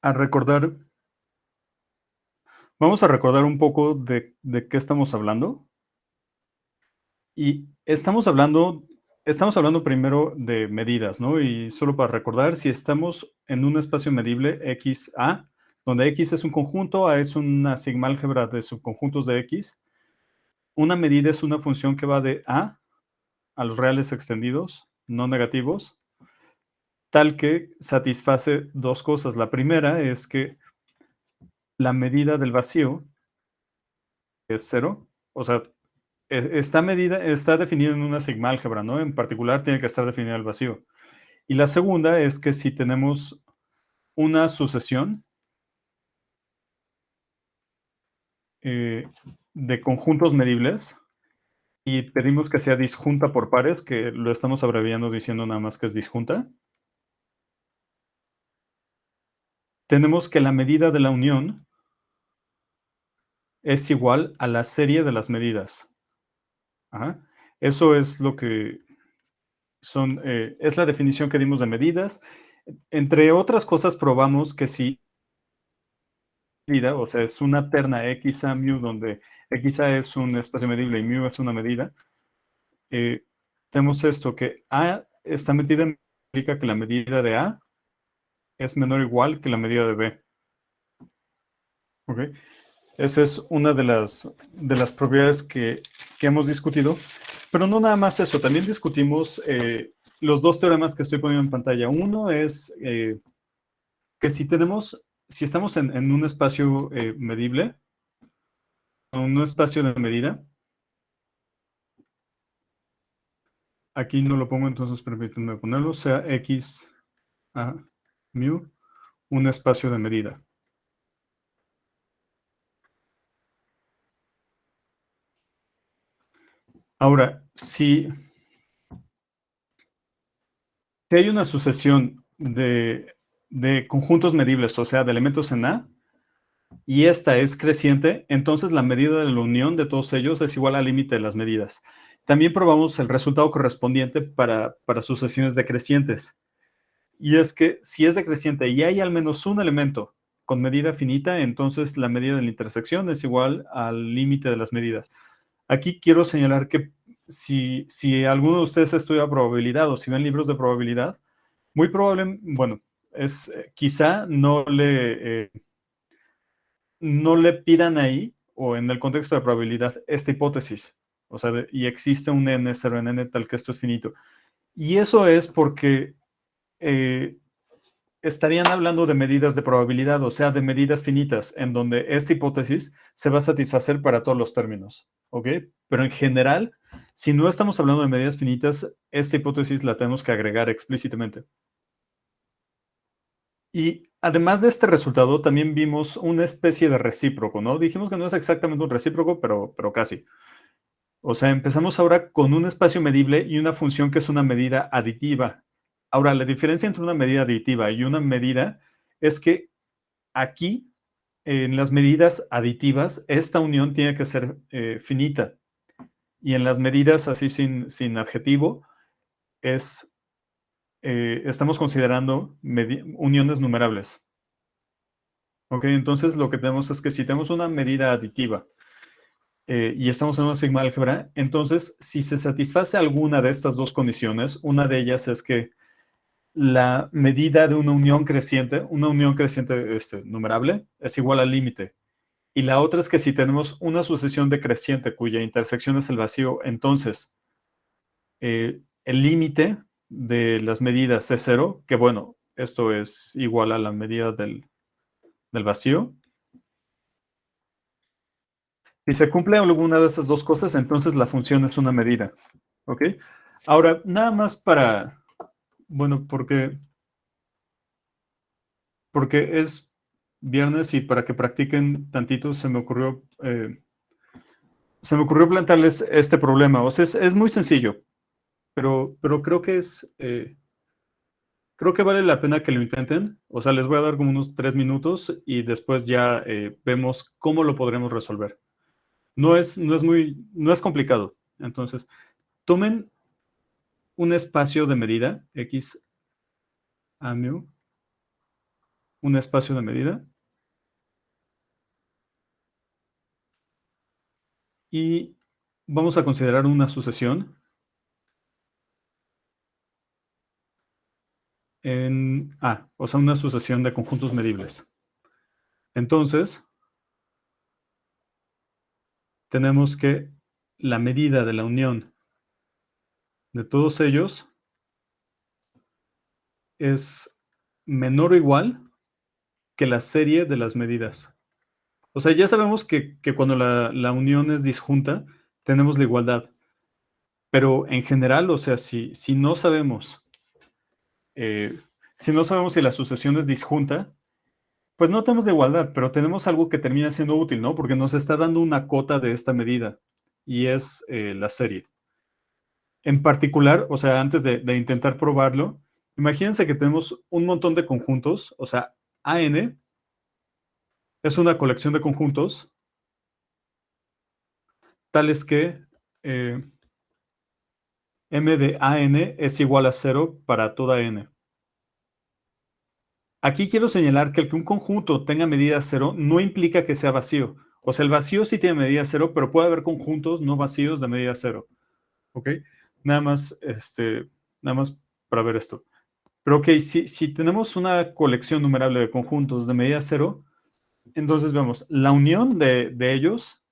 a recordar, vamos a recordar un poco de qué estamos hablando. Y estamos hablando primero de medidas, ¿no? Y solo para recordar, si estamos en un espacio medible X A, donde X es un conjunto, A es una sigma-álgebra de subconjuntos de X, una medida es una función que va de a los reales extendidos, no negativos, tal que satisface dos cosas. La primera es que la medida del vacío es cero, o sea, está definida en una sigma-álgebra, ¿no? En particular, tiene que estar definida el vacío. Y la segunda es que si tenemos una sucesión eh, de conjuntos medibles y pedimos que sea disjunta por pares, que lo estamos abreviando diciendo nada más que es disjunta, tenemos que la medida de la unión es igual a la serie de las medidas. Ajá. Eso es lo que es la definición que dimos de medidas. Entre otras cosas, probamos que si medida, o sea, es una terna x a mu, donde x a es un espacio medible y mu es una medida, eh, tenemos esto, que A está metida implica que la medida de A es menor o igual que la medida de B. ¿Ok? Esa es una de las propiedades que hemos discutido. Pero no nada más eso, también discutimos los dos teoremas que estoy poniendo en pantalla. Uno es que si estamos en un espacio medible, en un espacio de medida, aquí no lo pongo, entonces permítanme ponerlo, sea x a mu, un espacio de medida. Ahora, si hay una sucesión de conjuntos medibles, o sea, de elementos en A, y esta es creciente, entonces la medida de la unión de todos ellos es igual al límite de las medidas. También probamos el resultado correspondiente para sucesiones decrecientes. Y es que si es decreciente y hay al menos un elemento con medida finita, entonces la medida de la intersección es igual al límite de las medidas. Aquí quiero señalar que si alguno de ustedes estudia probabilidad o si ven libros de probabilidad, muy probable, bueno, quizá no le pidan ahí, o en el contexto de probabilidad, esta hipótesis. O sea, y existe un n, 0 en n tal que esto es finito. Y eso es porque eh, estarían hablando de medidas de probabilidad, o sea, de medidas finitas, en donde esta hipótesis se va a satisfacer para todos los términos, ¿ok? Pero en general, si no estamos hablando de medidas finitas, esta hipótesis la tenemos que agregar explícitamente. Y además de este resultado, también vimos una especie de recíproco, ¿no? Dijimos que no es exactamente un recíproco, pero casi. O sea, empezamos ahora con un espacio medible y una función que es una medida aditiva. Ahora, la diferencia entre una medida aditiva y una medida es que aquí, en las medidas aditivas, esta unión tiene que ser finita. Y en las medidas así sin adjetivo, estamos considerando uniones numerables. ¿Ok? Entonces lo que tenemos es que si tenemos una medida aditiva y estamos en una sigma álgebra, entonces si se satisface alguna de estas dos condiciones, una de ellas es que la medida de una unión creciente numerable, es igual al límite. Y la otra es que si tenemos una sucesión decreciente cuya intersección es el vacío, entonces el límite de las medidas es cero, que bueno, esto es igual a la medida del vacío. Si se cumple alguna de esas dos cosas, entonces la función es una medida. ¿Ok? Ahora, nada más bueno, porque es viernes y para que practiquen tantito, se me ocurrió plantearles este problema. O sea, es muy sencillo, pero creo que vale la pena que lo intenten. O sea, les voy a dar como unos 3 minutos y después ya vemos cómo lo podremos resolver. No es complicado. Entonces, tomen un espacio de medida, x a mu, un espacio de medida y vamos a considerar una sucesión o sea, una sucesión de conjuntos medibles. Entonces, tenemos que la medida de la unión de todos ellos es menor o igual que la serie de las medidas. O sea, ya sabemos que cuando la unión es disjunta, tenemos la igualdad. Pero en general, o sea, si no sabemos, eh, si no sabemos si la sucesión es disjunta, pues no tenemos la igualdad, pero tenemos algo que termina siendo útil, ¿no? Porque nos está dando una cota de esta medida y es la serie. En particular, o sea, antes de intentar probarlo, imagínense que tenemos un montón de conjuntos, o sea, AN es una colección de conjuntos tales que eh, M de AN es igual a 0 para toda N. Aquí quiero señalar que el que un conjunto tenga medida 0 no implica que sea vacío. O sea, el vacío sí tiene medida 0, pero puede haber conjuntos no vacíos de medida 0. ¿Ok? Nada más, nada más para ver esto. Pero ok, si tenemos una colección numerable de conjuntos de medida 0, entonces vemos, la unión de ellos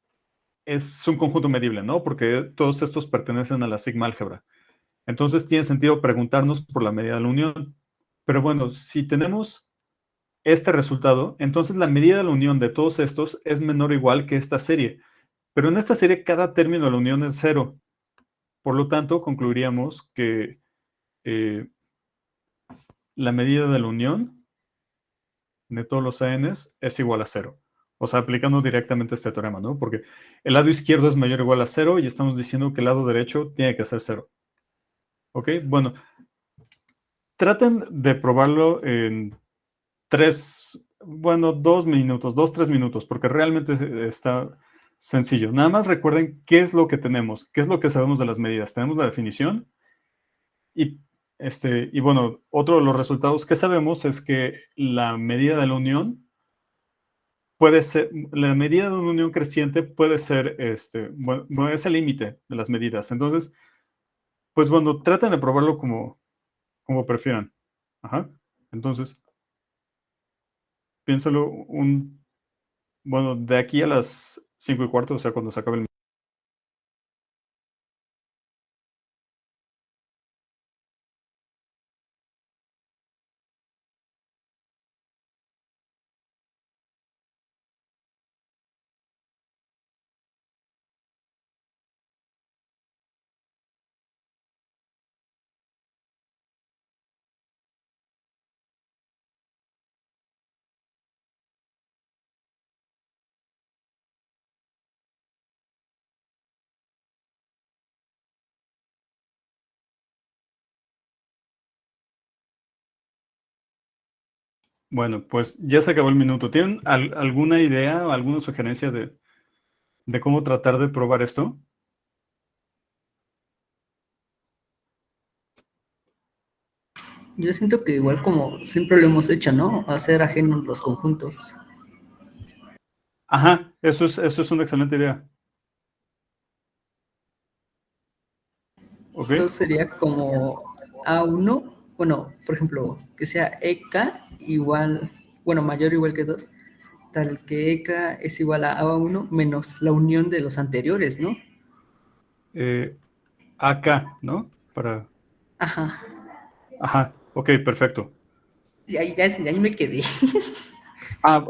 es un conjunto medible, ¿no? Porque todos estos pertenecen a la sigma álgebra. Entonces tiene sentido preguntarnos por la medida de la unión. Pero bueno, si tenemos este resultado, entonces la medida de la unión de todos estos es menor o igual que esta serie. Pero en esta serie cada término de la unión es 0. Por lo tanto, concluiríamos que eh, la medida de la unión de todos los ANs es igual a 0. O sea, aplicando directamente este teorema, ¿no? Porque el lado izquierdo es mayor o igual a 0 y estamos diciendo que el lado derecho tiene que ser 0. ¿Ok? Bueno, traten de probarlo en 2 minutos, 3 minutos, porque realmente está sencillo. Nada más recuerden qué es lo que tenemos, qué es lo que sabemos de las medidas. Tenemos la definición y, y bueno, otro de los resultados que sabemos es que la medida de la unión puede ser, la medida de una unión creciente puede ser, bueno, es el límite de las medidas. Entonces, pues bueno, traten de probarlo como prefieran. Ajá. Entonces, piénsalo bueno, de aquí a las 5:15, o sea, cuando se acabe el... Bueno, pues ya se acabó el minuto. ¿Tienen alguna idea o alguna sugerencia de cómo tratar de probar esto? Yo siento que igual como siempre lo hemos hecho, ¿no? Hacer ajenos los conjuntos. Ajá, eso es una excelente idea. ¿Ok? Entonces sería como A1, bueno, por ejemplo, que sea EK igual, bueno, mayor o igual que 2, tal que EK es igual a A1 menos la unión de los anteriores, ¿no? Acá, ¿no? Para... Ajá. Ajá, ok, perfecto. Y ahí me quedé.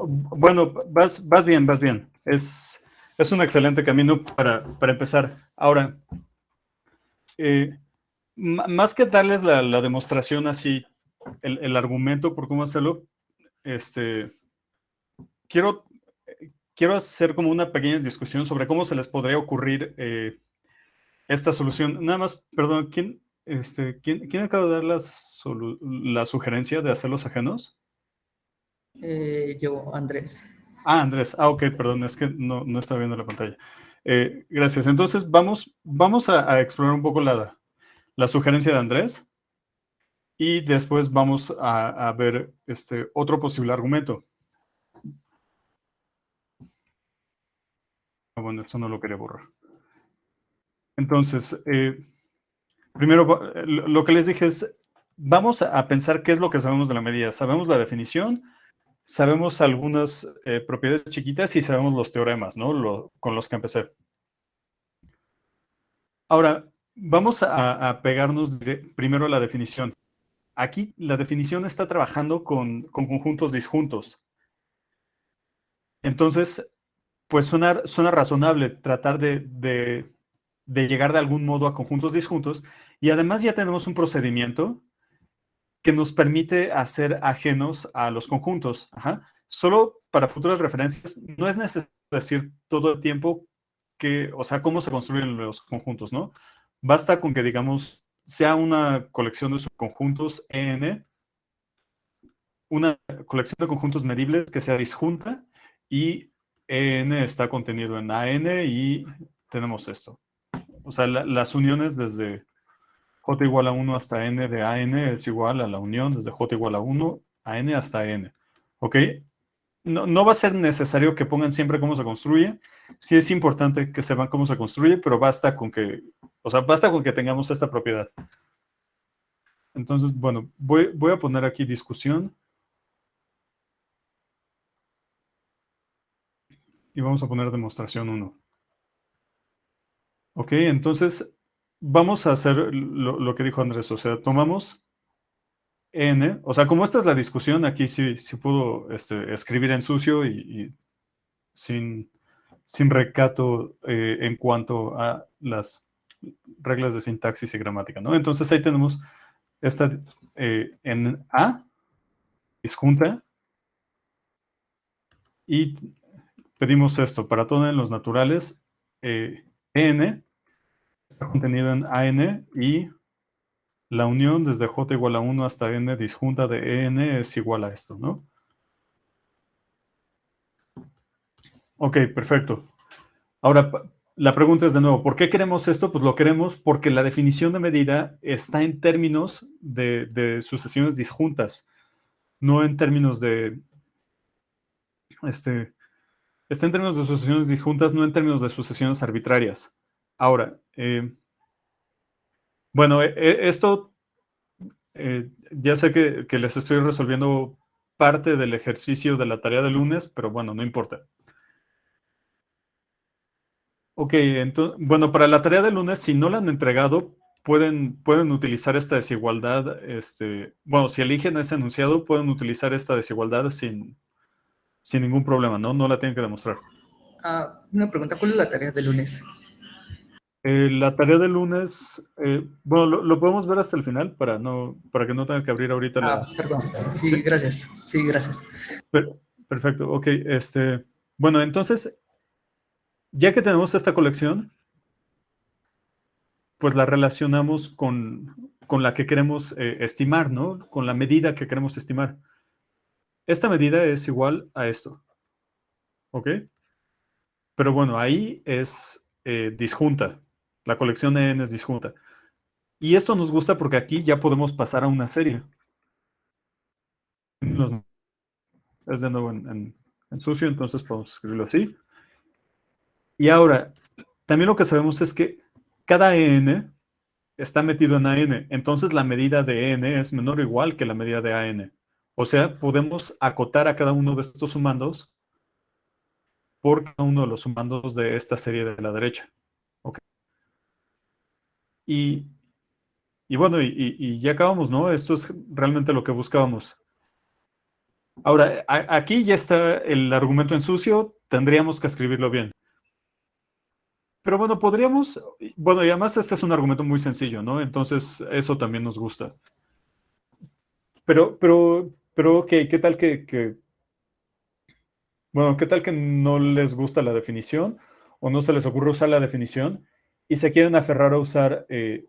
Bueno, vas bien, vas bien. Es un excelente camino para empezar. Ahora, eh, más que darles la demostración así, el argumento por cómo hacerlo, este, quiero, quiero hacer como una pequeña discusión sobre cómo se les podría ocurrir esta solución. Nada más, perdón, ¿quién acaba de dar la sugerencia de hacerlos ajenos? Yo, Andrés. Andrés. Ok, perdón, es que no estaba viendo la pantalla. Gracias. Entonces, vamos a explorar un poco la sugerencia de Andrés Y después vamos a ver otro posible argumento. Bueno, esto no lo quería borrar. Entonces, primero, lo que les dije es, vamos a pensar qué es lo que sabemos de la medida. Sabemos la definición, sabemos algunas propiedades chiquitas y sabemos los teoremas, ¿no? Con los que empecé. Ahora, vamos a pegarnos primero a la definición. Aquí la definición está trabajando con conjuntos disjuntos. Entonces, pues suena razonable tratar de llegar de algún modo a conjuntos disjuntos, y además ya tenemos un procedimiento que nos permite hacer ajenos a los conjuntos. Ajá. Solo para futuras referencias, no es necesario decir todo el tiempo o sea, cómo se construyen los conjuntos, ¿no? Basta con que, digamos, sea una colección de subconjuntos n, una colección de conjuntos medibles que sea disjunta, y n está contenido en AN, y tenemos esto. O sea, las uniones desde j igual a 1 hasta n de AN es igual a la unión desde j igual a 1 a n hasta n. ¿Ok? No va a ser necesario que pongan siempre cómo se construye. Sí es importante que sepan cómo se construye, pero basta con que, o sea, basta con que tengamos esta propiedad. Entonces, bueno, voy a poner aquí discusión. Y vamos a poner demostración 1. Ok, entonces vamos a hacer lo que dijo Andrés. O sea, tomamos n, o sea, como esta es la discusión, aquí sí puedo escribir en sucio y sin recato en cuanto a las reglas de sintaxis y gramática, ¿no? Entonces ahí tenemos esta en A, disjunta, y pedimos esto, para todo en los naturales, n está contenido en AN, y la unión desde j igual a 1 hasta n disjunta de n es igual a esto, ¿no? Ok, perfecto. Ahora, la pregunta es de nuevo, ¿por qué queremos esto? Pues lo queremos porque la definición de medida está en términos de sucesiones disjuntas, no en términos está en términos de sucesiones disjuntas, no en términos de sucesiones arbitrarias. Ahora, bueno, esto ya sé que les estoy resolviendo parte del ejercicio de la tarea de lunes, pero bueno, no importa. Ok, entonces, bueno, para la tarea de lunes, si no la han entregado, pueden utilizar esta desigualdad, bueno, si eligen ese enunciado, pueden utilizar esta desigualdad sin ningún problema, ¿no? No la tienen que demostrar. Una pregunta, ¿cuál es la tarea de lunes? La tarea de lunes, bueno, lo podemos ver hasta el final para que no tenga que abrir ahorita la... Perdón. Sí, ¿Sí? gracias. Sí, gracias. Perfecto, ok. Bueno, entonces, ya que tenemos esta colección, pues la relacionamos con la que queremos estimar, ¿no? Con la medida que queremos estimar. Esta medida es igual a esto, ¿ok? Pero bueno, ahí es disjunta. La colección de n es disjunta. Y esto nos gusta porque aquí ya podemos pasar a una serie. Es de nuevo en sucio, entonces podemos escribirlo así. Y ahora, también lo que sabemos es que cada n está metido en AN. Entonces la medida de n es menor o igual que la medida de AN. O sea, podemos acotar a cada uno de estos sumandos por cada uno de los sumandos de esta serie de la derecha. ¿Okay? Y bueno, y ya acabamos, ¿no? Esto es realmente lo que buscábamos. Ahora, aquí ya está el argumento en sucio, tendríamos que escribirlo bien. Pero bueno, podríamos, bueno, y además este es un argumento muy sencillo, ¿no? Entonces, eso también nos gusta. Pero ok, ¿qué tal bueno, qué tal que no les gusta la definición o no se les ocurre usar la definición y se quieren aferrar a usar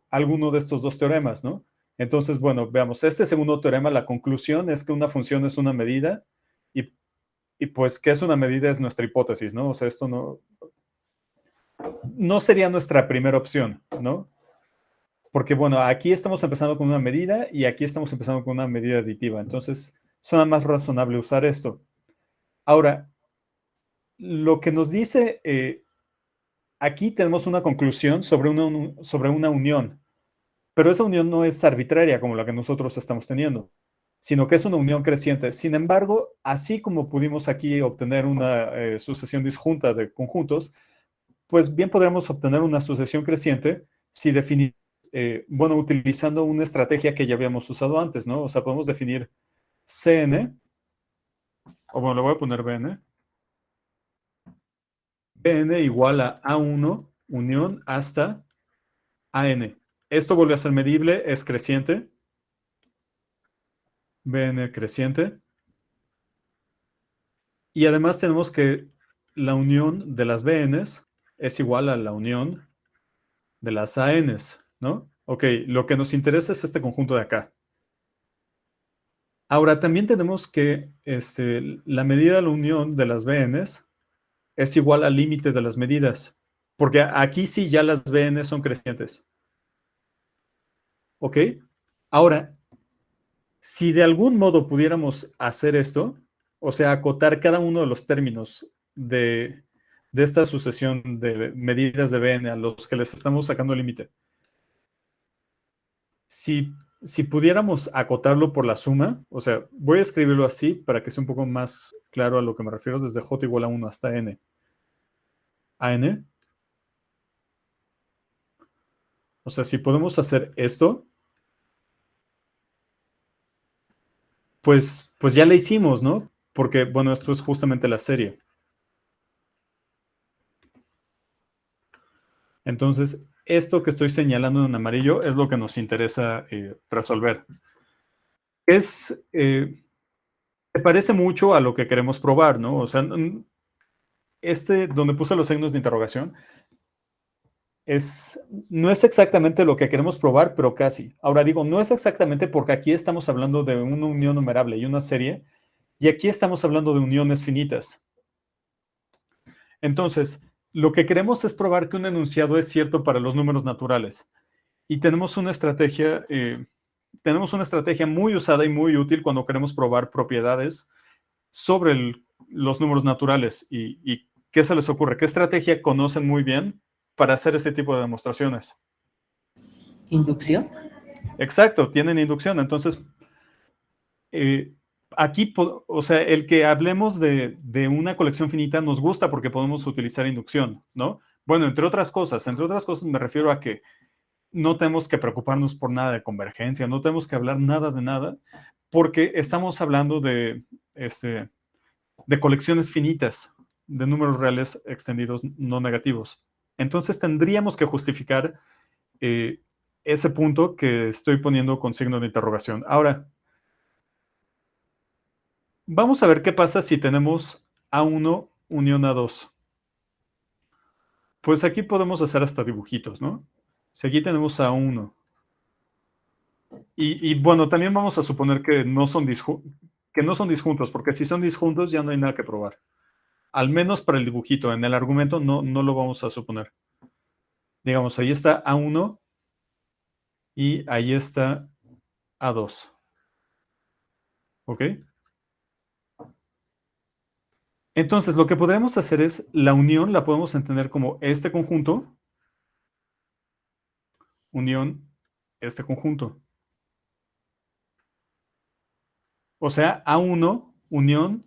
alguno de estos dos teoremas, ¿no? Entonces, bueno, veamos, este segundo teorema, la conclusión es que una función es una medida y, y pues que es una medida es nuestra hipótesis, ¿no? O sea, esto no sería nuestra primera opción, ¿no? Porque, bueno, aquí estamos empezando con una medida y aquí estamos empezando con una medida aditiva. Entonces, suena más razonable usar esto. Ahora, lo que nos dice, aquí tenemos una conclusión sobre una unión, pero esa unión no es arbitraria como la que nosotros estamos teniendo, sino que es una unión creciente. Sin embargo, así como pudimos aquí obtener una sucesión disjunta de conjuntos, pues bien podríamos obtener una sucesión creciente si definimos, bueno, utilizando una estrategia que ya habíamos usado antes, ¿no? O sea, podemos definir Cn, o bueno, le voy a poner Bn, Bn igual a A1 unión hasta AN. Esto vuelve a ser medible, es creciente, Bn creciente, y además tenemos que la unión de las Bns es igual a la unión de las ANs, ¿no? Ok, lo que nos interesa es este conjunto de acá. Ahora, también tenemos que la medida de la unión de las Bns es igual al límite de las medidas, porque aquí sí ya las Bns son crecientes. ¿Ok? Ahora, si de algún modo pudiéramos hacer esto, o sea, acotar cada uno de los términos de esta sucesión de medidas de Bn a los que les estamos sacando el límite, si pudiéramos acotarlo por la suma, o sea, voy a escribirlo así para que sea un poco más claro a lo que me refiero, desde j igual a 1 hasta n. A n, o sea, si podemos hacer esto, pues ya la hicimos, ¿no? Porque, bueno, esto es justamente la serie. Entonces, esto que estoy señalando en amarillo es lo que nos interesa resolver. Se parece mucho a lo que queremos probar, ¿no? O sea, donde puse los signos de interrogación, no es exactamente lo que queremos probar, pero casi. Ahora digo, no es exactamente porque aquí estamos hablando de una unión numerable y una serie, y aquí estamos hablando de uniones finitas. Entonces, lo que queremos es probar que un enunciado es cierto para los números naturales. Y tenemos una estrategia muy usada y muy útil cuando queremos probar propiedades sobre los números naturales. ¿Y qué se les ocurre? ¿Qué estrategia conocen muy bien para hacer este tipo de demostraciones? ¿Inducción? Exacto, tienen inducción. Entonces, aquí, o sea, el que hablemos de una colección finita nos gusta porque podemos utilizar inducción, ¿no? Bueno, entre otras cosas me refiero a que no tenemos que preocuparnos por nada de convergencia, no tenemos que hablar nada de nada, porque estamos hablando de colecciones finitas, de números reales extendidos no negativos. Entonces tendríamos que justificar ese punto que estoy poniendo con signo de interrogación. Ahora, vamos a ver qué pasa si tenemos A1 unión A2. Pues aquí podemos hacer hasta dibujitos, ¿no? Si aquí tenemos A1. Y bueno, también vamos a suponer que no son disjuntos, porque si son disjuntos ya no hay nada que probar. Al menos para el dibujito, en el argumento no lo vamos a suponer. Digamos, ahí está A1 y ahí está A2. ¿Ok? Entonces, lo que podríamos hacer es, la unión la podemos entender como este conjunto, unión, este conjunto. O sea, A1, unión,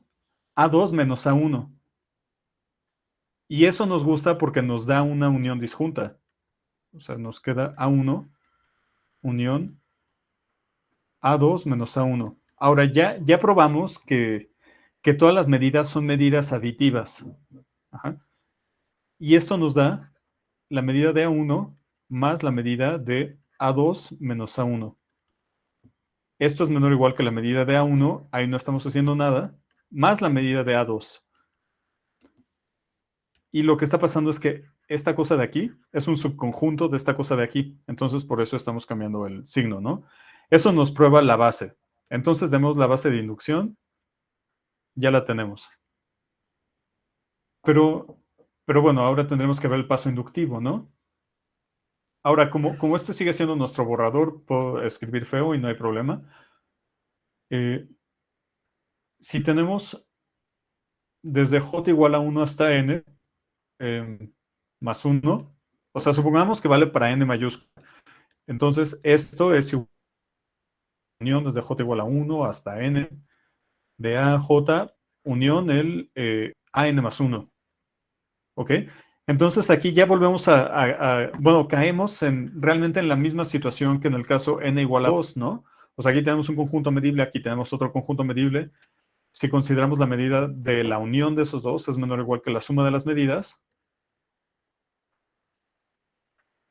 A2 menos A1. Y eso nos gusta porque nos da una unión disjunta. O sea, nos queda A1, unión, A2 menos A1. Ahora, ya probamos que todas las medidas son medidas aditivas. Ajá. Y esto nos da la medida de A1 más la medida de A2 menos A1. Esto es menor o igual que la medida de A1, ahí no estamos haciendo nada, más la medida de A2. Y lo que está pasando es que esta cosa de aquí es un subconjunto de esta cosa de aquí. Entonces, por eso estamos cambiando el signo, ¿no? Eso nos prueba la base. Entonces, demos la base de inducción. Ya la tenemos. Pero bueno, ahora tendremos que ver el paso inductivo, ¿no? Ahora, como este sigue siendo nuestro borrador, puedo escribir feo y no hay problema. Si tenemos desde j igual a 1 hasta n, más 1, o sea, supongamos que vale para n mayúscula. Entonces, esto es unión desde j igual a 1 hasta n de a j unión el an más 1. ¿Ok? Entonces aquí ya volvemos bueno, caemos realmente en la misma situación que en el caso n igual a 2, ¿no? O sea, aquí tenemos un conjunto medible, aquí tenemos otro conjunto medible. Si consideramos la medida de la unión de esos dos, es menor o igual que la suma de las medidas,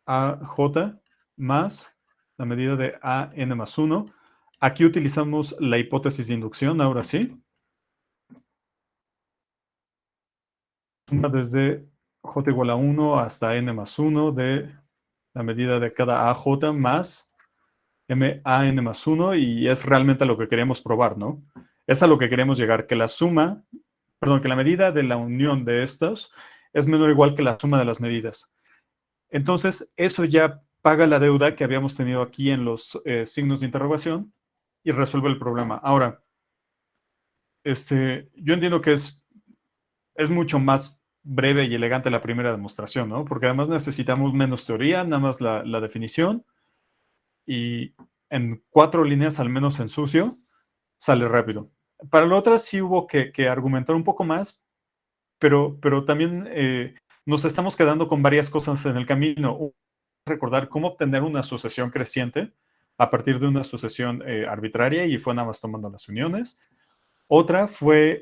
AJ más la medida de AN más 1. Aquí utilizamos la hipótesis de inducción, ahora sí. Suma desde J igual a 1 hasta N más 1 de la medida de cada AJ más MAN más 1, y es realmente a lo que queremos probar, ¿no? Es a lo que queremos llegar, que la suma, perdón, que la medida de la unión de estos es menor o igual que la suma de las medidas. Entonces, eso ya paga la deuda que habíamos tenido aquí en los signos de interrogación y resuelve el problema. Ahora, yo entiendo que es mucho más breve y elegante la primera demostración, ¿no? Porque además necesitamos menos teoría, nada más la definición, y en 4 líneas, al menos en sucio, sale rápido. Para la otra sí hubo que argumentar un poco más, pero también nos estamos quedando con varias cosas en el camino. Recordar cómo obtener una sucesión creciente a partir de una sucesión arbitraria, y fue nada más tomando las uniones. Otra fue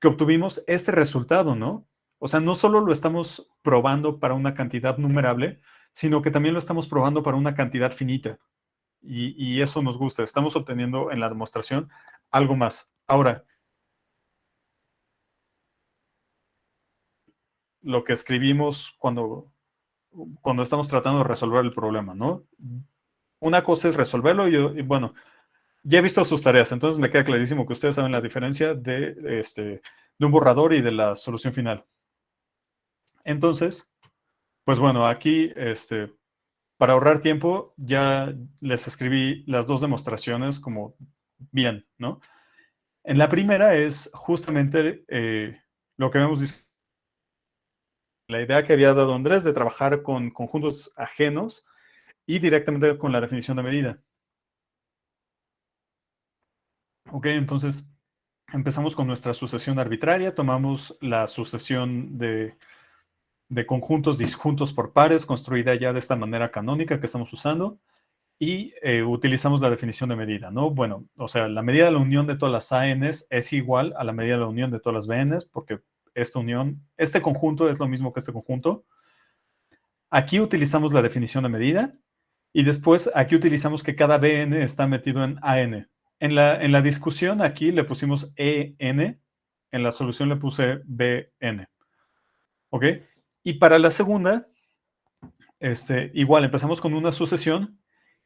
que obtuvimos este resultado, ¿no? O sea, no solo lo estamos probando para una cantidad numerable, sino que también lo estamos probando para una cantidad finita. Y eso nos gusta. Estamos obteniendo en la demostración algo más. Ahora, lo que escribimos cuando estamos tratando de resolver el problema, ¿no? Una cosa es resolverlo y bueno, ya he visto sus tareas, entonces me queda clarísimo que ustedes saben la diferencia de un borrador y de la solución final. Entonces, pues bueno, aquí, para ahorrar tiempo, ya les escribí las dos demostraciones como bien, ¿no? En la primera es justamente lo que hemos discutido, la idea que había dado Andrés de trabajar con conjuntos ajenos y directamente con la definición de medida. Ok, entonces empezamos con nuestra sucesión arbitraria, tomamos la sucesión de conjuntos disjuntos por pares, construida ya de esta manera canónica que estamos usando, y utilizamos la definición de medida, ¿no? Bueno, o sea, la medida de la unión de todas las ANs es igual a la medida de la unión de todas las BNs, porque esta unión, este conjunto es lo mismo que este conjunto. Aquí utilizamos la definición de medida, y después aquí utilizamos que cada BN está metido en AN. En la discusión aquí le pusimos EN, en la solución le puse BN. ¿Ok? Y para la segunda, igual empezamos con una sucesión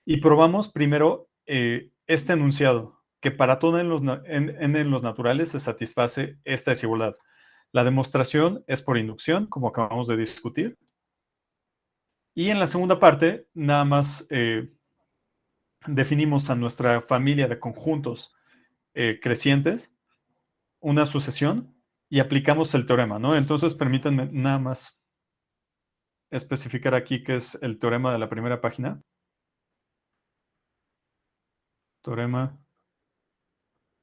y probamos primero este enunciado, que para todo en los naturales se satisface esta desigualdad. La demostración es por inducción, como acabamos de discutir. Y en la segunda parte, nada más definimos a nuestra familia de conjuntos crecientes, una sucesión, y aplicamos el teorema, ¿no? Entonces, permítanme nada más especificar aquí qué es el teorema de la primera página. Teorema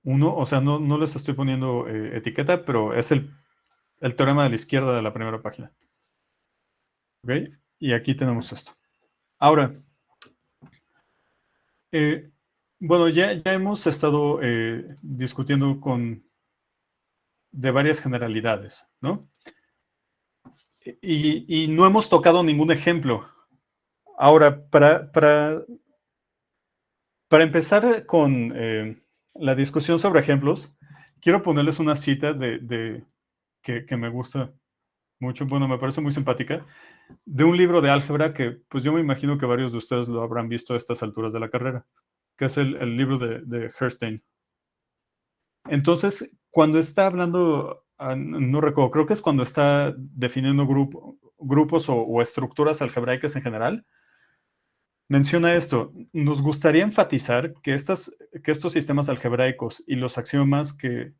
1, o sea, no les estoy poniendo etiqueta, pero es el teorema de la izquierda de la primera página. ¿Ok? Y aquí tenemos esto. Ahora, bueno, ya hemos estado discutiendo de varias generalidades, ¿no? Y no hemos tocado ningún ejemplo. Ahora, para empezar con la discusión sobre ejemplos, quiero ponerles una cita que me gusta mucho, bueno, me parece muy simpática, de un libro de álgebra que pues yo me imagino que varios de ustedes lo habrán visto a estas alturas de la carrera, que es el libro de Herstein. Entonces, cuando está hablando, no recuerdo, creo que es cuando está definiendo grupos o estructuras algebraicas en general, menciona esto. Nos gustaría enfatizar que estos sistemas algebraicos y los axiomas que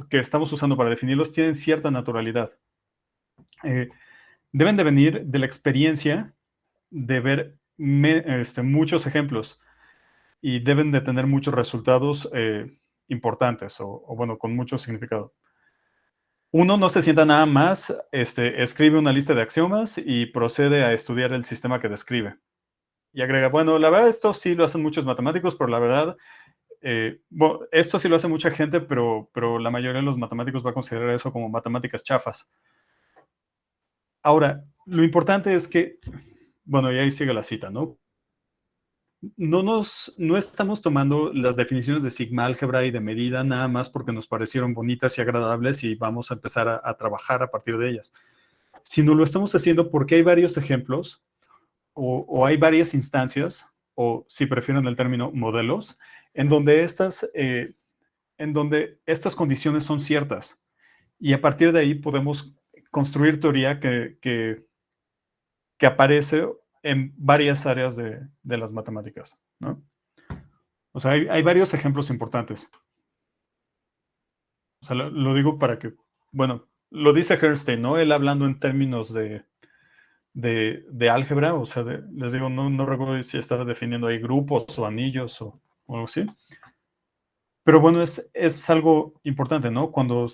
estamos usando para definirlos tienen cierta naturalidad. Deben de venir de la experiencia de ver muchos ejemplos y deben de tener muchos resultados importantes o, bueno, con mucho significado. Uno no se sienta nada más, escribe una lista de axiomas y procede a estudiar el sistema que describe. Y agrega, bueno, la verdad esto sí lo hacen muchos matemáticos, pero la verdad, bueno, esto sí lo hace mucha gente, pero la mayoría de los matemáticos va a considerar eso como matemáticas chafas. Ahora, lo importante es que, bueno, y ahí sigue la cita, ¿no? No estamos tomando las definiciones de sigma álgebra y de medida nada más porque nos parecieron bonitas y agradables y vamos a empezar a trabajar a partir de ellas, sino lo estamos haciendo porque hay varios ejemplos o hay varias instancias, o si prefieren el término modelos, en donde estas condiciones son ciertas. Y a partir de ahí podemos construir teoría que aparece en varias áreas de las matemáticas, ¿no? O sea, hay varios ejemplos importantes. O sea, lo digo para que, bueno, lo dice Herstein, ¿no? Él hablando en términos de álgebra, o sea, les digo, no recuerdo si estaba definiendo ahí grupos o anillos o algo así. Pero bueno, es algo importante, ¿no? Cuando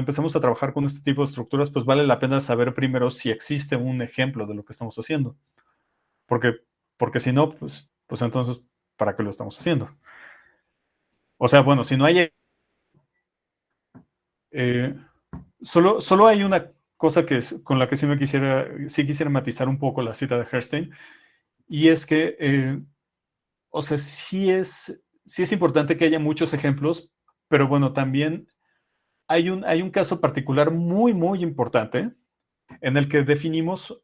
empezamos a trabajar con este tipo de estructuras, pues vale la pena saber primero si existe un ejemplo de lo que estamos haciendo. Porque si no, pues entonces, ¿para qué lo estamos haciendo? O sea, bueno, si no hay... solo hay una cosa con la que sí quisiera matizar un poco la cita de Herstein, y es que, o sea, sí es importante que haya muchos ejemplos, pero bueno, también hay un caso particular muy, muy importante en el que definimos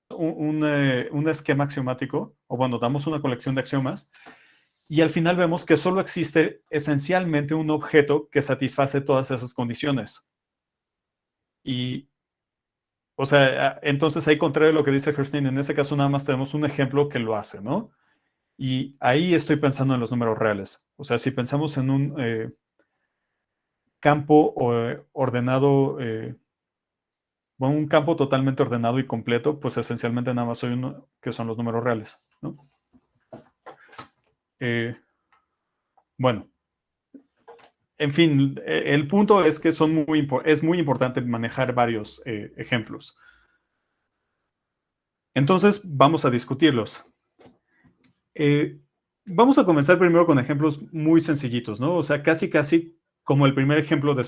un esquema axiomático, o bueno, damos una colección de axiomas, y al final vemos que solo existe esencialmente un objeto que satisface todas esas condiciones. Y, o sea, entonces ahí contrario a lo que dice Herstein, en ese caso nada más tenemos un ejemplo que lo hace, ¿no? Y ahí estoy pensando en los números reales. O sea, si pensamos en un campo ordenado, bueno, un campo totalmente ordenado y completo, pues esencialmente nada más hay uno que son los números reales, ¿no? Eh, bueno, en fin, el punto es que es muy importante manejar varios ejemplos. Entonces, vamos a discutirlos. Vamos a comenzar primero con ejemplos muy sencillitos, ¿no? O sea, casi como el primer ejemplo de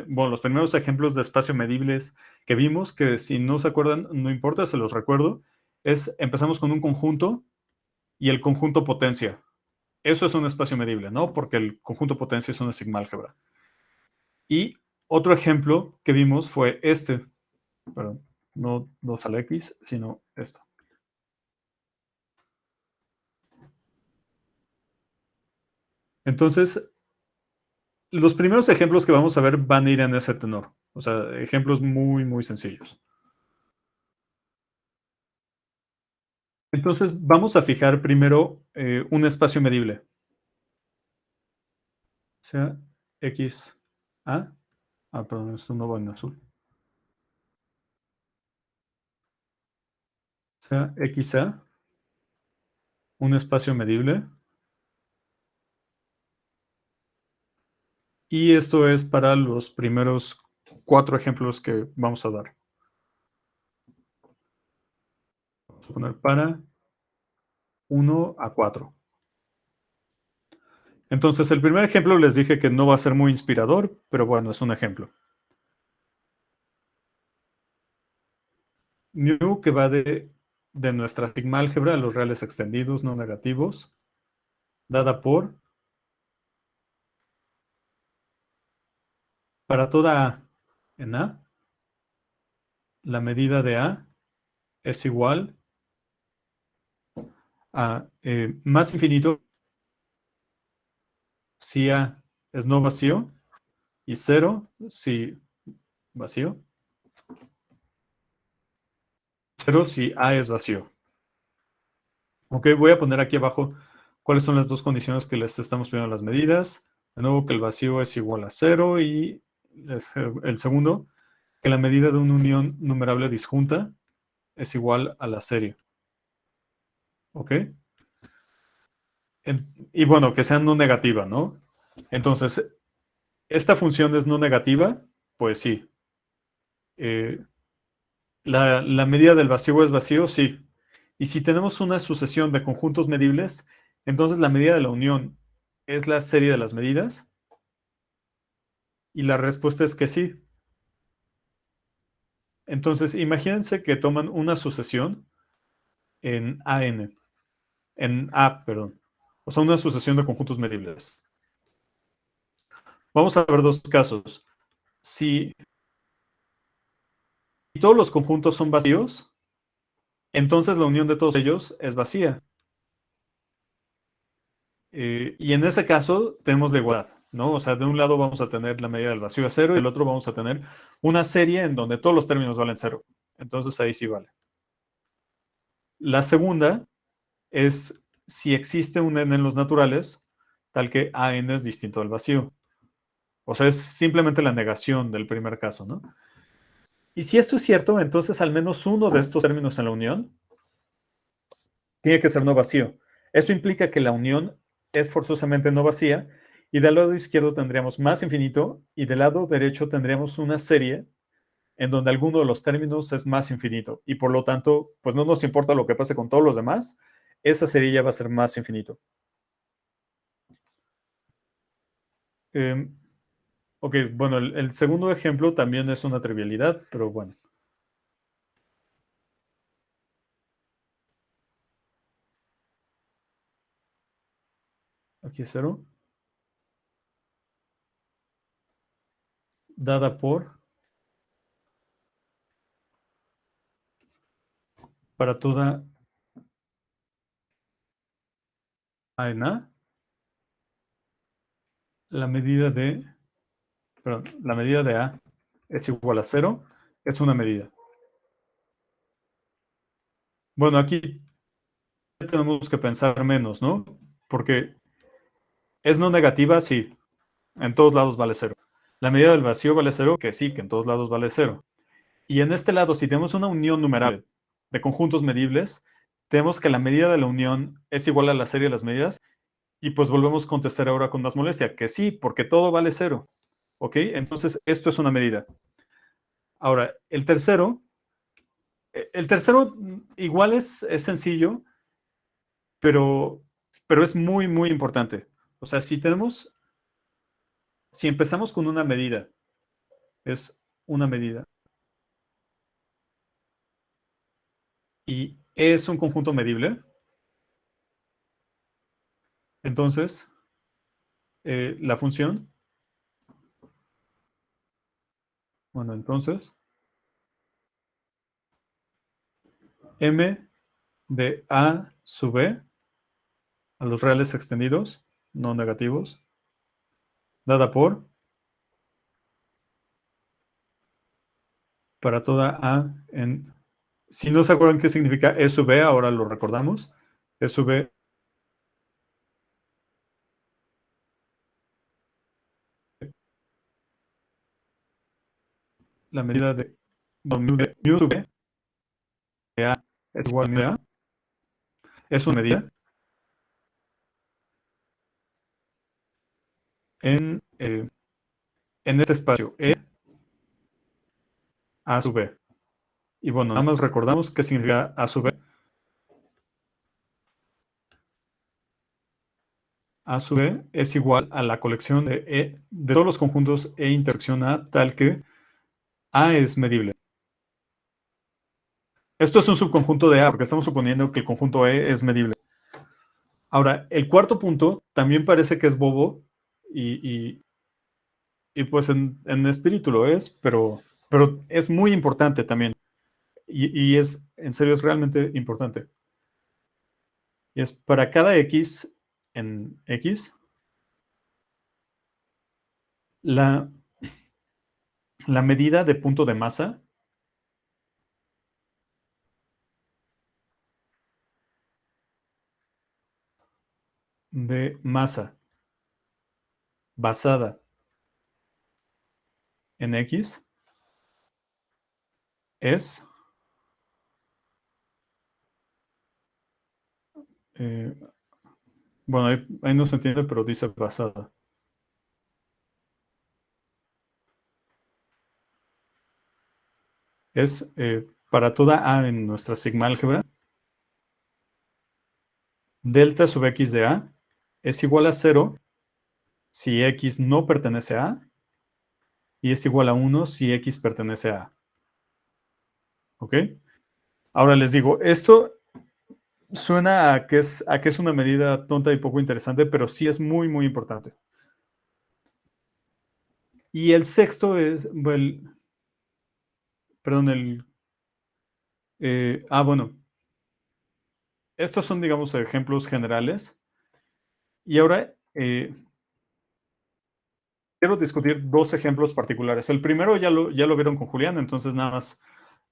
bueno, los primeros ejemplos de espacio medibles que vimos, que si no se acuerdan, no importa, se los recuerdo, empezamos con un conjunto y el conjunto potencia. Eso es un espacio medible, ¿no? Porque el conjunto potencia es una sigma álgebra. Y otro ejemplo que vimos fue perdón, no 2 a la X, sino esto. Entonces, los primeros ejemplos que vamos a ver van a ir en ese tenor. O sea, ejemplos muy, muy sencillos. Entonces, vamos a fijar primero un espacio medible. Sea X A. Perdón, esto no va en azul. Sea X A, un espacio medible. Y esto es para los primeros 4 ejemplos que vamos a dar. Vamos a poner para 1 a 4. Entonces, el primer ejemplo les dije que no va a ser muy inspirador, pero bueno, es un ejemplo. Mu que va de nuestra sigma álgebra a los reales extendidos no negativos, dada por, para toda A en A, la medida de A es igual a más infinito si A es no vacío y 0 si vacío. 0 si A es vacío. Ok, voy a poner aquí abajo cuáles son las dos condiciones que les estamos pidiendo a las medidas. De nuevo, que el vacío es igual a 0 y el segundo, que la medida de una unión numerable disjunta es igual a la serie. ¿Ok? Y bueno, que sea no negativa, ¿no? Entonces, ¿esta función es no negativa? Pues sí. ¿La medida del vacío es vacío? Sí. Y si tenemos una sucesión de conjuntos medibles, entonces la medida de la unión es la serie de las medidas. Y la respuesta es que sí. Entonces, imagínense que toman una sucesión en AN, en A, perdón. O sea, una sucesión de conjuntos medibles. Vamos a ver dos casos. Si todos los conjuntos son vacíos, entonces la unión de todos ellos es vacía. Y en ese caso tenemos la igualdad, ¿no? O sea, de un lado vamos a tener la medida del vacío a 0 y del otro vamos a tener una serie en donde todos los términos valen 0. Entonces ahí sí vale. La segunda es si existe un n en los naturales, tal que AN es distinto al vacío. O sea, es simplemente la negación del primer caso, ¿no? Y si esto es cierto, entonces al menos uno de estos términos en la unión tiene que ser no vacío. Eso implica que la unión es forzosamente no vacía y del lado izquierdo tendríamos más infinito y del lado derecho tendríamos una serie en donde alguno de los términos es más infinito y por lo tanto, pues no nos importa lo que pase con todos los demás, esa serie ya va a ser más infinito. Eh, ok, bueno, el segundo ejemplo también es una trivialidad, pero bueno. Aquí es 0. Dada por, para toda A en A, la medida de, perdón, la medida de A es igual a 0, es una medida. Bueno, aquí tenemos que pensar menos, ¿no? Porque es no negativa, sí, en todos lados vale 0. La medida del vacío vale 0, que sí, que en todos lados vale 0. Y en este lado, si tenemos una unión numerable de conjuntos medibles, tenemos que la medida de la unión es igual a la serie de las medidas. Y pues volvemos a contestar ahora con más molestia, que sí, porque todo vale 0. ¿Ok? Entonces, esto es una medida. Ahora, el tercero igual es sencillo, pero, pero es muy, muy importante. O sea, si empezamos con una medida, es una medida, y es un conjunto medible, entonces la función, bueno, entonces, m de a sub b a los reales extendidos, no negativos, dada por, para toda A en... Si no se acuerdan qué significa E sub B, ahora lo recordamos. E sub B, la medida de mu sub B de A es igual a mu de A, es una medida en este espacio E A sub B. Y bueno, nada más recordamos qué significa A sub B. A sub B es igual a la colección de todos los conjuntos E intersección A, tal que A es medible. Esto es un subconjunto de A, porque estamos suponiendo que el conjunto E es medible. Ahora, el cuarto punto también parece que es bobo y pues en espíritu lo es, pero es muy importante también. Y es, en serio, es realmente importante. Y es para cada X en X, la, la medida de punto de masa de masa basada en X es, bueno, ahí no se entiende, pero dice basada. Es para toda A en nuestra sigma álgebra, delta sub X de A es igual a 0 si X no pertenece a A y es igual a 1 si X pertenece a A. ¿Ok? Ahora les digo, esto suena a que es una medida tonta y poco interesante, pero sí es muy, muy importante. Y el sexto es, perdón, bueno, estos son, digamos, ejemplos generales. Y ahora quiero discutir dos ejemplos particulares. El primero ya lo vieron con Julián, entonces nada más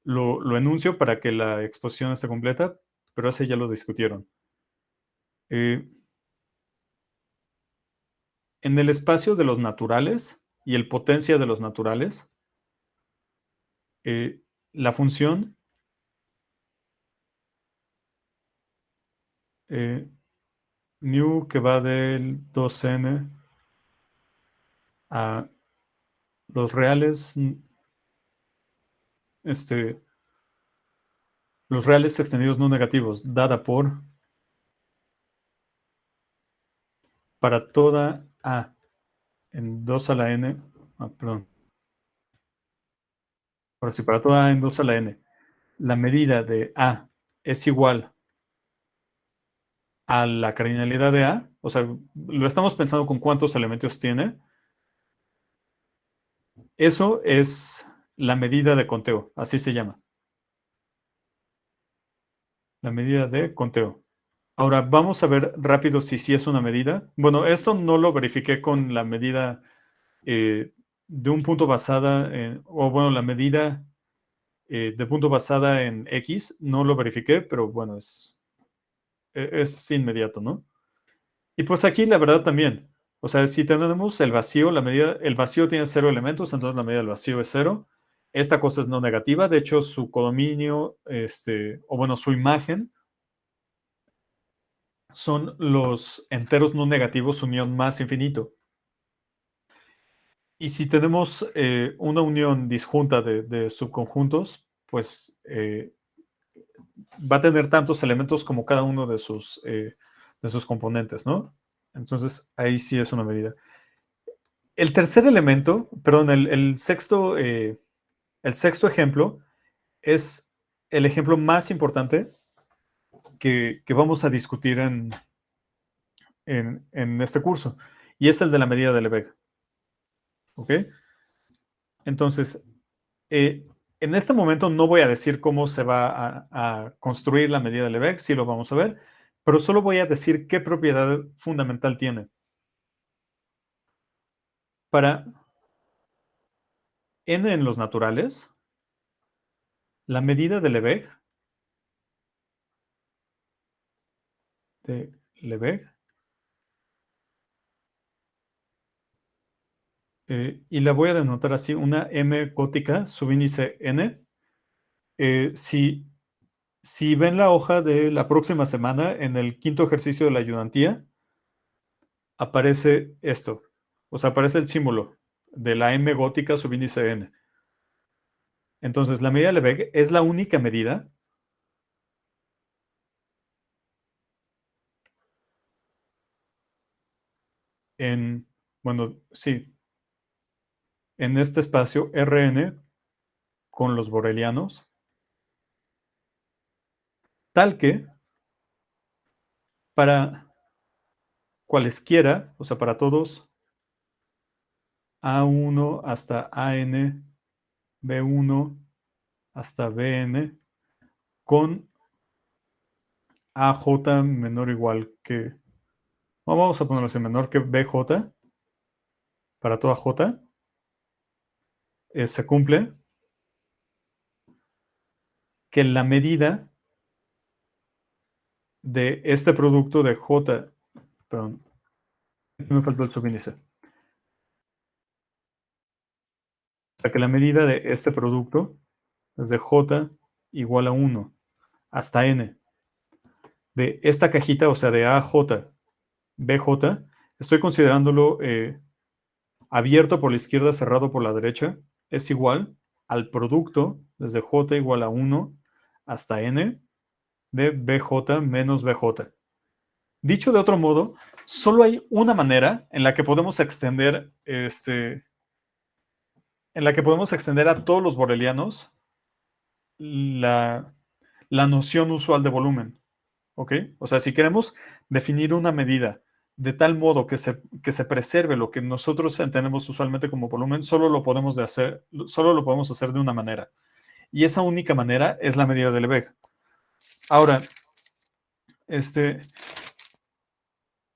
lo enuncio para que la exposición esté completa, pero ese ya lo discutieron. En el espacio de los naturales y el potencia de los naturales, la función mu que va del 2n a los reales, los reales extendidos no negativos, dada por para toda A en 2 a la n, perdón, ahora sí, para toda A en 2 a la n, la medida de A es igual a la cardinalidad de A, o sea, lo estamos pensando con cuántos elementos tiene, eso es la medida de conteo, así se llama. La medida de conteo. Ahora vamos a ver rápido si sí es una medida. Bueno, esto no lo verifiqué con la medida de un punto basada en, o bueno, la medida de punto basada en X, no lo verifiqué, pero bueno, es inmediato, ¿no? Y pues aquí la verdad también. O sea, si tenemos el vacío, el vacío tiene 0 elementos, entonces la medida del vacío es 0. Esta cosa es no negativa, de hecho su codominio, o bueno, su imagen son los enteros no negativos unión más infinito. Y si tenemos una unión disjunta de subconjuntos, pues va a tener tantos elementos como cada uno de sus componentes, ¿no? Entonces ahí sí es una medida. El tercer elemento, perdón, el sexto ejemplo es el ejemplo más importante que vamos a discutir en este curso, y es el de la medida de Lebesgue. ¿Ok? Entonces, en este momento no voy a decir cómo se va a construir la medida de Lebesgue, sí lo vamos a ver, pero solo voy a decir qué propiedad fundamental tiene. Para n en los naturales, la medida de Lebesgue, y la voy a denotar así, una m gótica subíndice n. Si ven la hoja de la próxima semana, en el quinto ejercicio de la ayudantía, aparece esto. O sea, aparece el símbolo de la m gótica subíndice n. Entonces, la medida de Lebesgue es la única medida bueno, sí, en este espacio Rn con los borelianos, tal que para cualesquiera, o sea, para todos A1 hasta AN, B1 hasta Bn, con AJ menor o igual que, vamos a ponerlo así, menor que BJ, para toda J, se cumple que la medida de este producto de J, perdón, aquí me faltó el subíndice. O sea que la medida de este producto es de J igual a 1 hasta N. De esta cajita, o sea, de AJ, BJ, estoy considerándolo abierto por la izquierda, cerrado por la derecha, es igual al producto desde J igual a 1 hasta N de BJ menos BJ. Dicho de otro modo, solo hay una manera en la que podemos extender a todos los borelianos la, la noción usual de volumen. ¿Ok? O sea, si queremos definir una medida de tal modo que se preserve lo que nosotros entendemos usualmente como volumen, solo lo podemos hacer de una manera. Y esa única manera es la medida de Lebesgue. Ahora,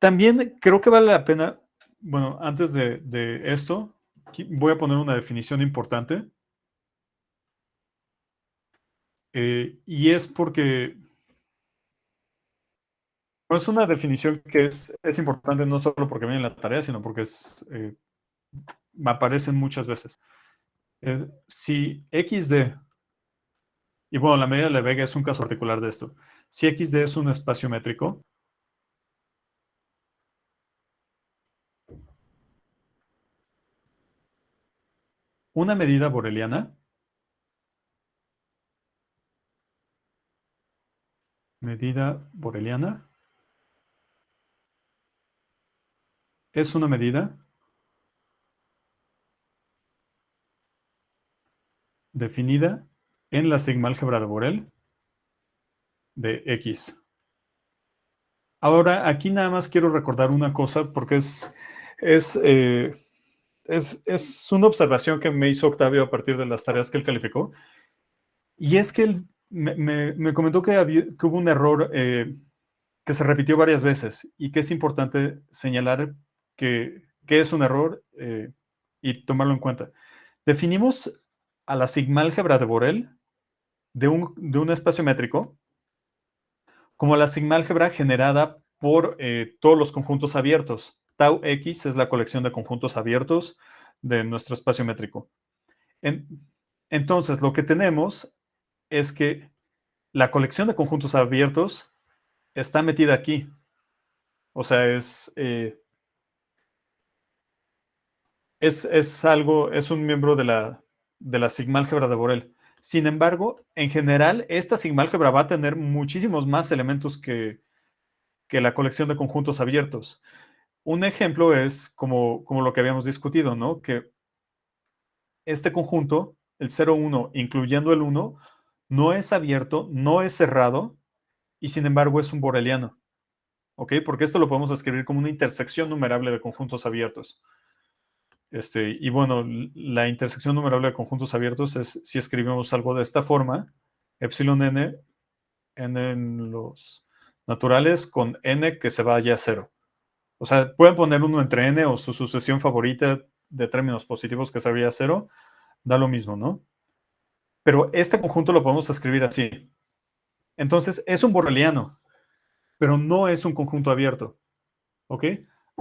también creo que vale la pena, bueno, antes de esto, voy a poner una definición importante. Y es porque bueno, es una definición que es importante no solo porque viene en la tarea, sino porque me aparecen muchas veces. Si XD, y bueno, la medida de Lebesgue es un caso particular de esto. Si XD es un espacio métrico, una medida boreliana, es una medida definida en la sigma-álgebra de Borel de X. Ahora, aquí nada más quiero recordar una cosa porque es, eh, es una observación que me hizo Octavio a partir de las tareas que él calificó. Y es que él me comentó que hubo un error que se repitió varias veces y que es importante señalar que es un error y tomarlo en cuenta. Definimos a la sigma-álgebra de Borel de un espacio métrico como la sigma-álgebra generada por todos los conjuntos abiertos. Tau X es la colección de conjuntos abiertos de nuestro espacio métrico. Entonces, lo que tenemos es que la colección de conjuntos abiertos está metida aquí. O sea, es un miembro de la sigma-álgebra de Borel. Sin embargo, en general, esta sigma-álgebra va a tener muchísimos más elementos que la colección de conjuntos abiertos. Un ejemplo es como lo que habíamos discutido, ¿no? Que este conjunto, el 0, 1, incluyendo el 1, no es abierto, no es cerrado, y sin embargo es un boreliano. ¿Ok? Porque esto lo podemos escribir como una intersección numerable de conjuntos abiertos. Y bueno, la intersección numerable de conjuntos abiertos es si escribimos algo de esta forma, epsilon n, n en los naturales con n que se vaya a 0. O sea, pueden poner uno entre n o su sucesión favorita de términos positivos que se vaya a 0, da lo mismo, ¿no? Pero este conjunto lo podemos escribir así. Entonces, es un boreliano, pero no es un conjunto abierto. ¿Ok?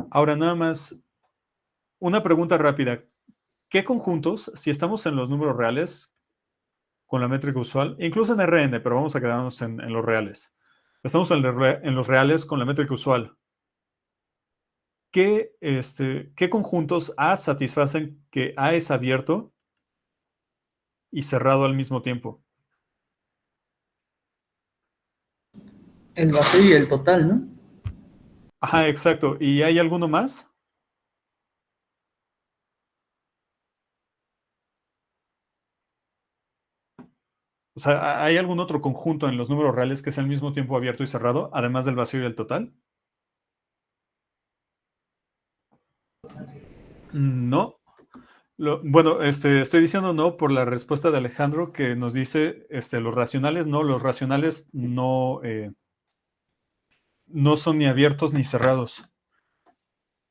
Ahora nada más, una pregunta rápida. ¿Qué conjuntos, si estamos en los números reales, con la métrica usual, incluso en Rn, pero vamos a quedarnos en los reales? Estamos en los reales con la métrica usual. ¿Qué conjuntos A satisfacen que A es abierto y cerrado al mismo tiempo? El vacío y el total, ¿no? Ajá, exacto. ¿Y hay alguno más? O sea, ¿hay algún otro conjunto en los números reales que sea al mismo tiempo abierto y cerrado, además del vacío y el total? No. Bueno, estoy diciendo no por la respuesta de Alejandro que nos dice los racionales no son ni abiertos ni cerrados.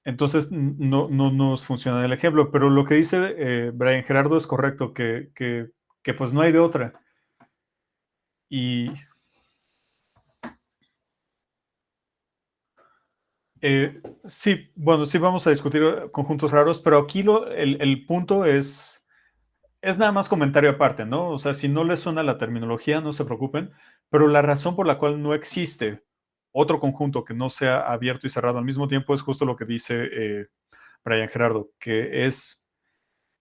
Entonces no nos funciona el ejemplo, pero lo que dice Brian Gerardo es correcto, que pues no hay de otra. Y Sí, bueno, sí vamos a discutir conjuntos raros, pero aquí el punto es nada más comentario aparte, ¿no? O sea, si no les suena la terminología, no se preocupen, pero la razón por la cual no existe otro conjunto que no sea abierto y cerrado al mismo tiempo es justo lo que dice Brian Gerardo, que es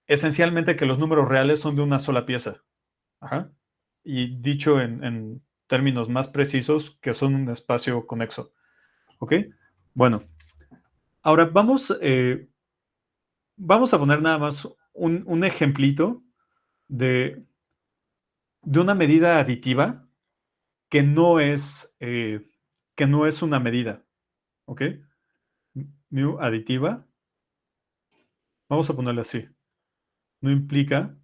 esencialmente que los números reales son de una sola pieza. Ajá. Y dicho en términos más precisos, que son un espacio conexo. ¿Ok? Bueno, ahora vamos a poner nada más un ejemplito de, de una medida aditiva que que no es una medida. ¿Ok? Mu aditiva, vamos a ponerla así. No implica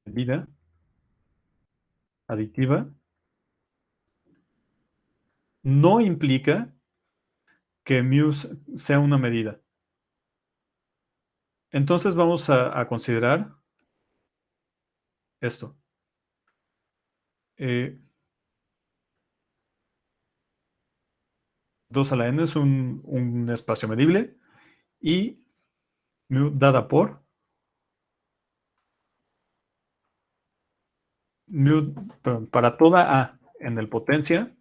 medida aditiva, no implica que mu sea una medida. Entonces vamos a considerar esto. 2 a la n es un espacio medible y mu dada por mu, perdón, para toda a en el potencia,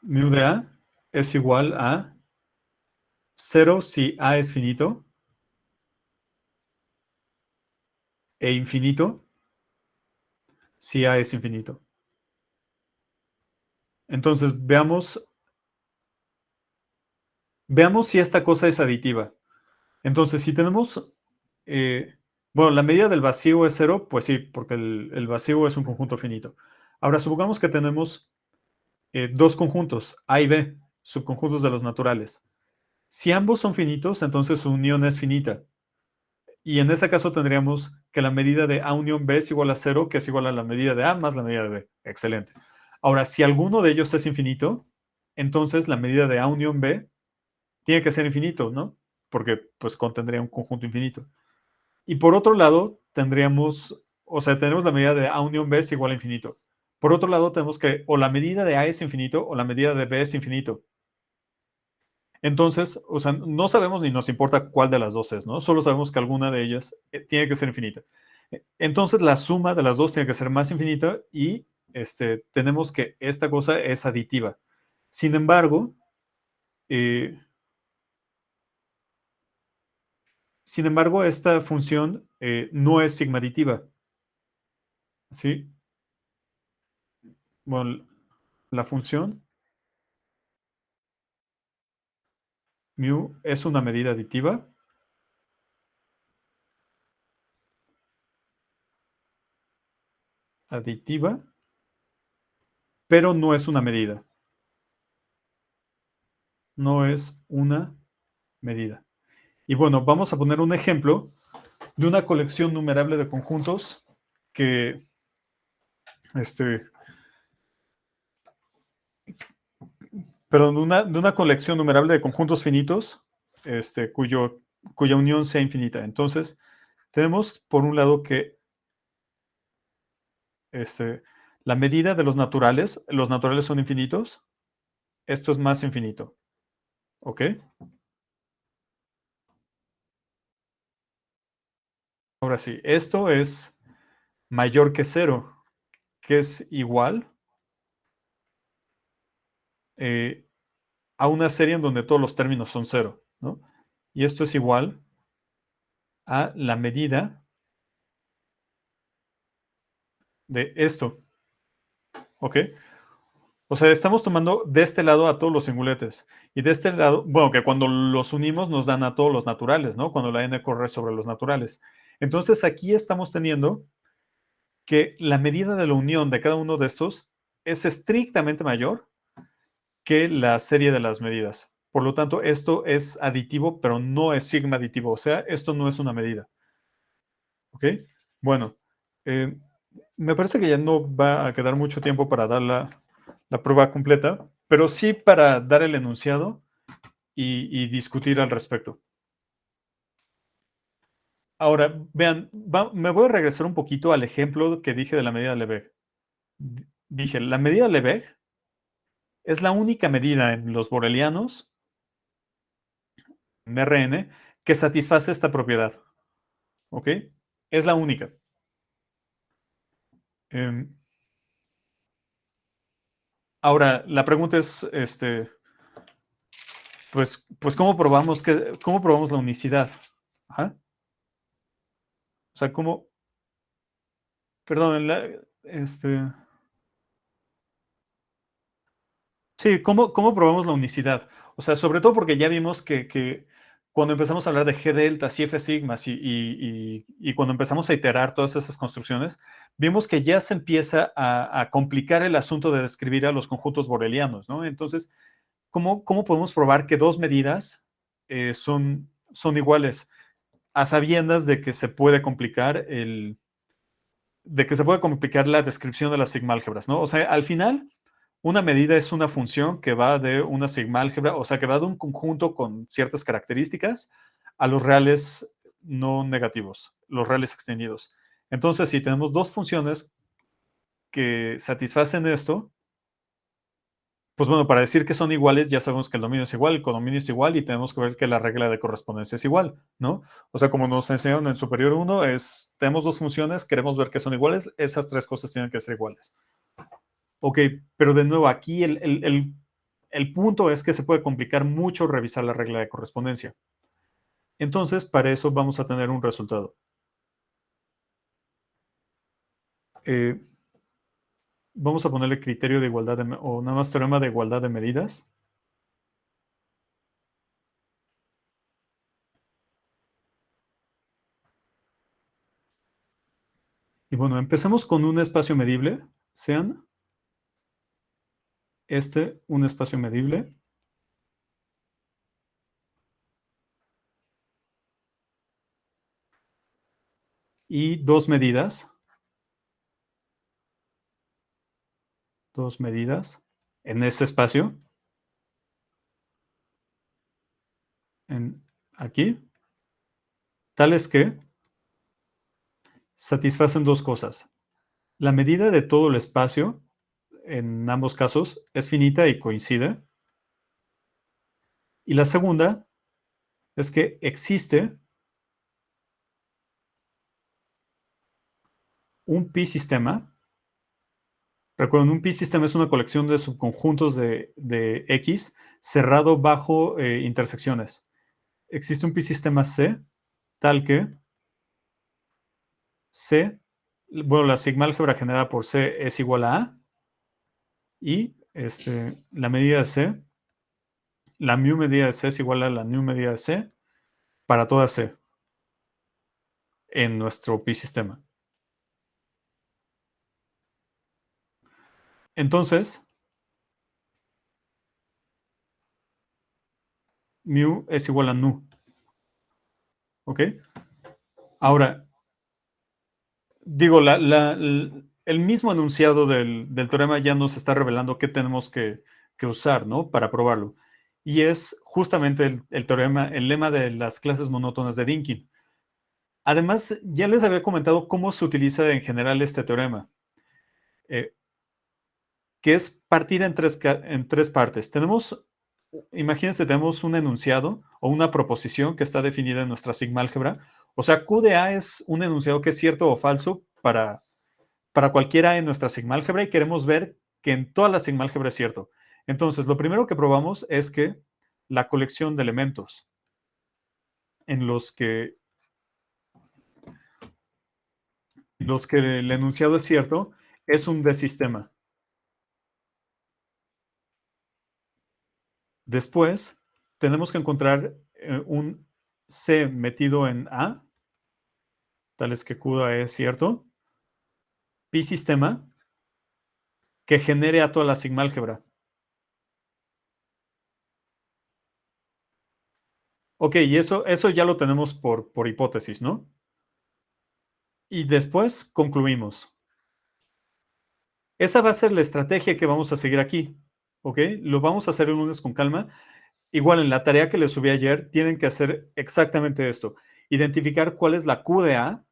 mu de a es igual a 0 si a es finito e infinito si a es infinito. Entonces, veamos si esta cosa es aditiva. Entonces, si tenemos, eh, bueno, la medida del vacío es 0, pues sí, porque el vacío es un conjunto finito. Ahora, supongamos que tenemos dos conjuntos, A y B, subconjuntos de los naturales. Si ambos son finitos, entonces su unión es finita. Y en ese caso tendríamos que la medida de A unión B es igual a 0, que es igual a la medida de A más la medida de B. Excelente. Ahora, si alguno de ellos es infinito, entonces la medida de A unión B tiene que ser infinito, ¿no? Porque pues contendría un conjunto infinito. Y por otro lado, tendríamos, o sea, tenemos la medida de A unión B es igual a infinito. Por otro lado, tenemos que o la medida de A es infinito o la medida de B es infinito. Entonces, o sea, no sabemos ni nos importa cuál de las dos es, ¿no? Solo sabemos que alguna de ellas tiene que ser infinita. Entonces, la suma de las dos tiene que ser más infinita y tenemos que esta cosa es aditiva. Sin embargo, eh, esta función no es sigma aditiva, ¿sí? Bueno, la función mu es una medida aditiva. Aditiva, pero no es una medida. No es una medida. Y bueno, vamos a poner un ejemplo de una colección numerable de conjuntos que, este, perdón, de una colección numerable de conjuntos finitos, cuya unión sea infinita. Entonces, tenemos por un lado que la medida de los naturales son infinitos, esto es más infinito, ¿ok? Ahora sí, esto es mayor que cero, que es igual eh, a una serie en donde todos los términos son cero, ¿no? Y esto es igual a la medida de esto, ¿ok? O sea, estamos tomando de este lado a todos los singuletes y de este lado, bueno, que cuando los unimos nos dan a todos los naturales, ¿no? Cuando la n corre sobre los naturales. Entonces aquí estamos teniendo que la medida de la unión de cada uno de estos es estrictamente mayor que la serie de las medidas. Por lo tanto, esto es aditivo, pero no es sigma aditivo. O sea, esto no es una medida. ¿Ok? Bueno, eh, me parece que ya no va a quedar mucho tiempo para dar la prueba completa, pero sí para dar el enunciado y discutir al respecto. Ahora, vean, me voy a regresar un poquito al ejemplo que dije de la medida de Lebesgue. dije, la medida Lebesgue es la única medida en los borelianos, en Rn, que satisface esta propiedad. ¿Ok? Es la única. Ahora, la pregunta es, pues ¿cómo probamos la unicidad? Ajá. O sea, perdón, sí, ¿cómo probamos la unicidad? O sea, sobre todo porque ya vimos que cuando empezamos a hablar de G deltas y F sigmas y cuando empezamos a iterar todas esas construcciones, vimos que ya se empieza a complicar el asunto de describir a los conjuntos borelianos, ¿no? Entonces, ¿cómo podemos probar que dos medidas son iguales? A sabiendas de que se puede complicar la descripción de las sigmálgebras, ¿no? O sea, al final, una medida es una función que va de una sigmálgebra, o sea, que va de un conjunto con ciertas características a los reales no negativos, los reales extendidos. Entonces, si tenemos dos funciones que satisfacen esto, pues bueno, para decir que son iguales, ya sabemos que el dominio es igual, el codominio es igual y tenemos que ver que la regla de correspondencia es igual, ¿no? O sea, como nos enseñaron en Superior 1, tenemos dos funciones, queremos ver que son iguales, esas tres cosas tienen que ser iguales. Ok, pero de nuevo, aquí el punto es que se puede complicar mucho revisar la regla de correspondencia. Entonces, para eso vamos a tener un resultado. Vamos a ponerle criterio de igualdad o nada más teorema de igualdad de medidas. Y bueno, empecemos con un espacio medible. Sean un espacio medible. Y dos medidas. Dos medidas en ese espacio. Aquí. Tales que satisfacen dos cosas. La medida de todo el espacio, en ambos casos, es finita y coincide. Y la segunda es que existe un pi-sistema. Recuerden, un pi-sistema es una colección de subconjuntos de X cerrado bajo intersecciones. Existe un pi-sistema C tal que C, bueno, la sigmálgebra generada por C es igual a A y la medida de C, la mu medida de C es igual a la nu medida de C para toda C en nuestro pi-sistema. Entonces, mu es igual a nu. ¿Ok? Ahora, digo, el mismo enunciado del teorema ya nos está revelando qué tenemos que usar, ¿no? Para probarlo. Y es justamente el teorema, el lema de las clases monótonas de Dynkin. Además, ya les había comentado cómo se utiliza en general este teorema, que es partir en tres partes. Imagínense, tenemos un enunciado o una proposición que está definida en nuestra sigmálgebra. O sea, Q de A es un enunciado que es cierto o falso para cualquier A en nuestra sigmálgebra y queremos ver que en toda la sigmálgebra es cierto. Entonces, lo primero que probamos es que la colección de elementos en los que el enunciado es cierto es un D-sistema. Después, tenemos que encontrar un C metido en A, tal es que Q de A es cierto, pi-sistema, que genere a toda la sigmálgebra. Ok, y eso ya lo tenemos por hipótesis, ¿no? Y después concluimos. Esa va a ser la estrategia que vamos a seguir aquí, ¿ok? Lo vamos a hacer el lunes con calma. Igual en la tarea que les subí ayer, tienen que hacer exactamente esto. Identificar cuál es la Q de A,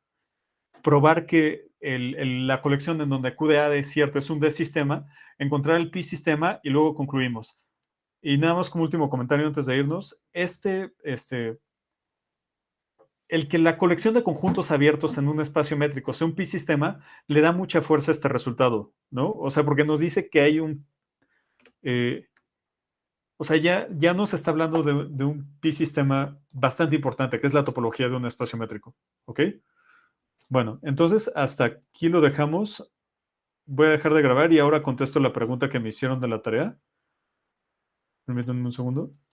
probar que la colección en donde QDA de cierto es un D-sistema, encontrar el P-sistema y luego concluimos. Y nada más como último comentario antes de irnos, el que la colección de conjuntos abiertos en un espacio métrico sea un P-sistema le da mucha fuerza a este resultado, ¿no? O sea, porque nos dice que hay o sea, ya nos está hablando de un P-sistema bastante importante, que es la topología de un espacio métrico, ¿ok? Bueno, entonces hasta aquí lo dejamos. Voy a dejar de grabar y ahora contesto la pregunta que me hicieron de la tarea. Permítanme un segundo.